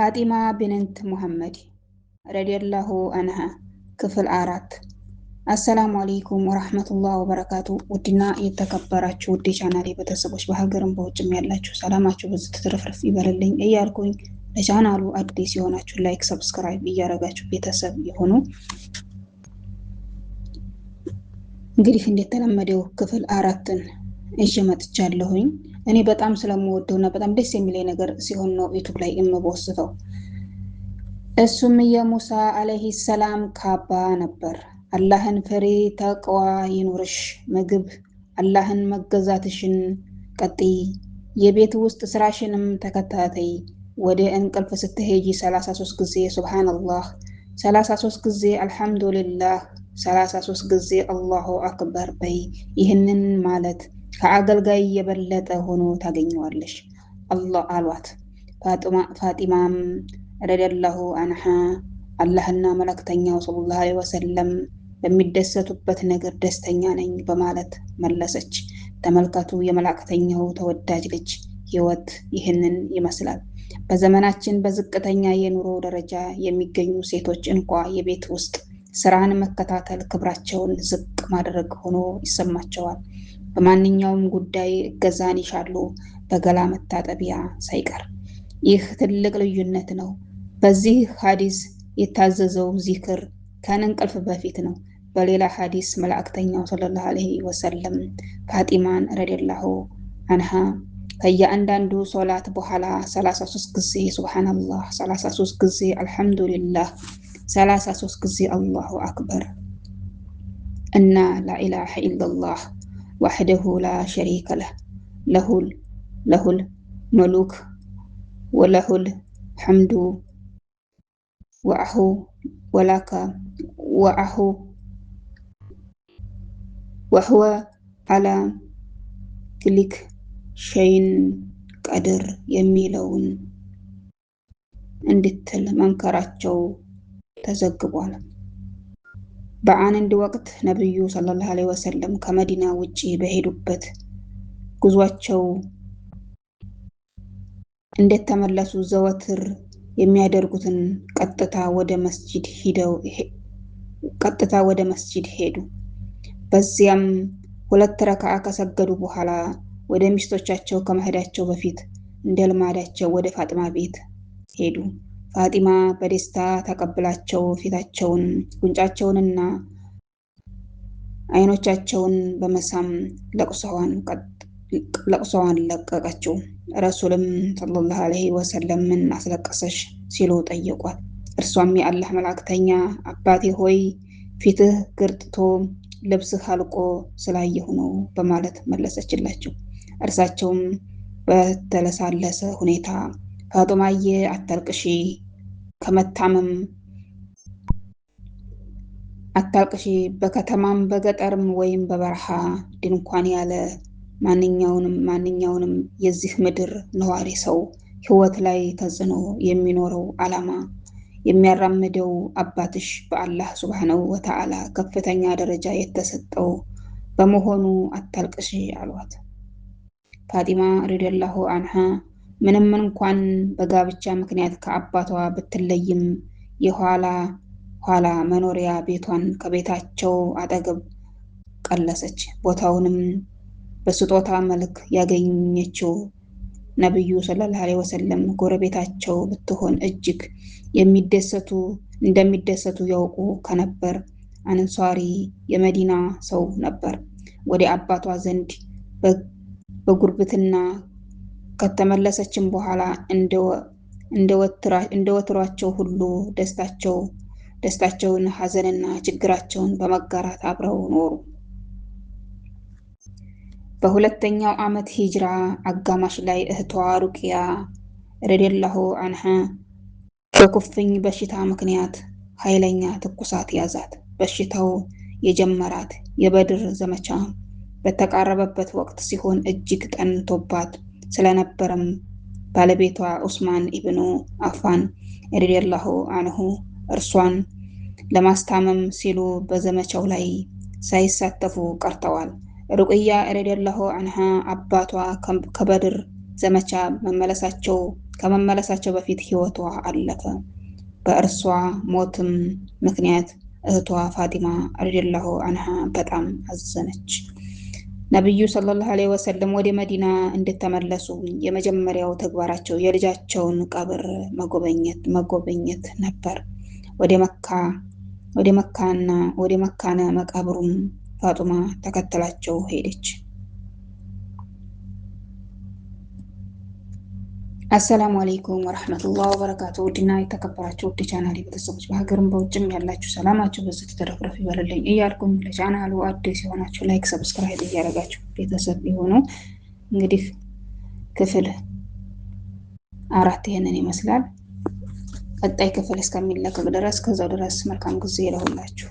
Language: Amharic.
ፋጢማ ቢንት ሙሐመድ ረዲየላሁ አንሃ ክፍል 4። አሰላሙ አለይኩም ወራህመቱላሂ ወበረካቱ። ውድና የተከበራችሁ ውድ ቻናሌ ቤተሰቦች በሀገርም በውጭም ያላችሁ ሰላማችሁ ብዙ ትርፍርፍ ይበልልኝ እያልኩኝ ለቻናሉ አዲስ የሆናችሁ ላይክ፣ ሰብስክራይብ እያደረጋችሁ ቤተሰብ የሆኑ እንግዲህ እንደተለመደው ክፍል 4ን እሺ መጥቻለሁኝ። እኔ በጣም ስለምወደውና በጣም ደስ የሚለኝ ነገር ሲሆን ነው ዩቲዩብ ላይ የምወስደው። እሱም የሙሳ አለይሂ ሰላም ካባ ነበር። አላህን ፍሬ ተቅዋ ይኑርሽ፣ ምግብ አላህን መገዛትሽን ቀጥይ፣ የቤት ውስጥ ስራሽንም ተከታተይ፣ ወደ እንቅልፍ ስትሄጂ 33 ጊዜ ሱብሃንአላህ፣ 33 ጊዜ አልሐምዱሊላህ፣ 33 ጊዜ አላሁ አክበር በይ። ይህንን ማለት ከአገልጋይ የበለጠ ሆኖ ታገኘዋለሽ አላህ አሏት። ፋጢማም ረዲየላሁ አንሃ አላህና መላእክተኛው ሰለላሁ ዐለይሂ ወሰለም በሚደሰቱበት ነገር ደስተኛ ነኝ በማለት መለሰች። ተመልከቱ፣ የመላእክተኛው ተወዳጅ ልጅ ህይወት ይህንን ይመስላል። በዘመናችን በዝቅተኛ የኑሮ ደረጃ የሚገኙ ሴቶች እንኳ የቤት ውስጥ ስራን መከታተል ክብራቸውን ዝቅ ማድረግ ሆኖ ይሰማቸዋል። በማንኛውም ጉዳይ እገዛን ይሻሉ፣ በገላ መታጠቢያ ሳይቀር። ይህ ትልቅ ልዩነት ነው። በዚህ ሐዲስ የታዘዘው ዚክር ከእንቅልፍ በፊት ነው። በሌላ ሐዲስ መላእክተኛው ሰለላሁ ዐለይሂ ወሰለም ፋጢማን ረዲየላሁ አንሃ ከየአንዳንዱ ሶላት በኋላ 33 ጊዜ ሱብሃንአላህ፣ 33 ጊዜ አልሐምዱሊላህ፣ 33 ጊዜ አላሁ አክበር እና ላኢላሃ ኢለላህ ወሕደሁ ላ ሸሪከ ለሁል ሙሉክ ወለሁል ሐምዱ ወአሁ ወላከ ወአሁ ወሁወ አላ ኩሊ ሸይን ቀድር የሚለውን እንድትል መንከራቸው ተዘግቧል። በአንድ ወቅት ነብዩ ሰለላሁ ዐለይሂ ወሰለም ከመዲና ውጪ በሄዱበት ጉዟቸው እንደተመለሱ ዘወትር የሚያደርጉትን ቀጥታ ወደ መስጂድ ሄዱ። በዚያም 2 ረክዓ ከሰገዱ በኋላ ወደ ሚስቶቻቸው ከመሄዳቸው በፊት እንደ ልማዳቸው ወደ ፋጢማ ቤት ሄዱ። ፋጢማ በደስታ ተቀብላቸው ፊታቸውን፣ ጉንጫቸውንና አይኖቻቸውን በመሳም ለቅሶዋን ለቀቀችው። ረሱልም ሰለላሁ ዐለይሂ ወሰለም ምን አስለቀሰሽ ሲሉ ጠየቋት። እርሷም የአላህ መልእክተኛ አባቴ ሆይ ፊትህ ግርጥቶ ልብስህ አልቆ ስላየሁ ነው በማለት መለሰችላቸው። እርሳቸውም በተለሳለሰ ሁኔታ ፋጢማዬ አታልቅሺ፣ ከመታመም አታልቅሺ፣ በከተማም በገጠርም ወይም በበረሃ ድንኳን ያለ ማንኛውንም የዚህ ምድር ነዋሪ ሰው ህይወት ላይ ተጽዕኖ የሚኖረው ዓላማ የሚያራምደው አባትሽ በአላህ ሱብሃነሁ ወተዓላ ከፍተኛ ደረጃ የተሰጠው በመሆኑ አታልቅሺ አሏት። ፋጢማ ረዲየላሁ አንሃ ምንም እንኳን በጋብቻ ምክንያት ከአባቷ ብትለይም የኋላ መኖሪያ ቤቷን ከቤታቸው አጠገብ ቀለሰች። ቦታውንም በስጦታ መልክ ያገኘችው ነብዩ ሰለላሁ ዐለይሂ ወሰለም ጎረቤታቸው ብትሆን እጅግ እንደሚደሰቱ ያውቁ ከነበር አንሷሪ የመዲና ሰው ነበር። ወደ አባቷ ዘንድ በጉርብትና ከተመለሰችም በኋላ እንደወትሯቸው ሁሉ ደስታቸውን፣ ሐዘንና ችግራቸውን በመጋራት አብረው ኖሩ። በሁለተኛው ዓመት ሂጅራ አጋማሽ ላይ እህቷ ሩቅያ ረዲየላሁ አንሃ በኩፍኝ በሽታ ምክንያት ኃይለኛ ትኩሳት ያዛት። በሽታው የጀመራት የበድር ዘመቻ በተቃረበበት ወቅት ሲሆን እጅግ ጠንቶባት ስለነበረም ባለቤቷ ዑስማን ኢብኑ አፋን ረዲየላሁ አንሁ እርሷን ለማስታመም ሲሉ በዘመቻው ላይ ሳይሳተፉ ቀርተዋል። ሩቅያ ረዲየላሁ አንሃ አባቷ ከበድር ዘመቻ መመለሳቸው ከመመለሳቸው በፊት ህይወቷ አለፈ። በእርሷ ሞትም ምክንያት እህቷ ፋጢማ ረዲየላሁ አንሃ በጣም አዘነች። ነቢዩ ሰለላሁ ዐለይሂ ወሰለም ወደ መዲና እንድትመለሱ የመጀመሪያው ተግባራቸው የልጃቸውን ቀብር መጎብኘት ነበር። ወደ መካነ መቃብሩም ፋጡማ ተከትላቸው ሄደች። አሰላሙ አለይኩም ወረህመቱላህ ወበረካቱ። ውድና የተከበራችሁ ውድ ቻናሌ ቤተሰቦች በሀገርም በውጭም ያላችሁ ሰላማችሁ ብዙ ተረፍረፍ ይበልልኝ እያልኩኝ ለቻናሉ አዲስ የሆናችሁ ላይክ፣ ሰብስክራይብ እያደረጋችሁ ቤተሰብ የሆኑ እንግዲህ ክፍል 4 ይሄንን ይመስላል። ቀጣይ ክፍል እስከሚለቀቅ ድረስ ከዛው ድረስ መልካም ጊዜ ይለውላችሁ።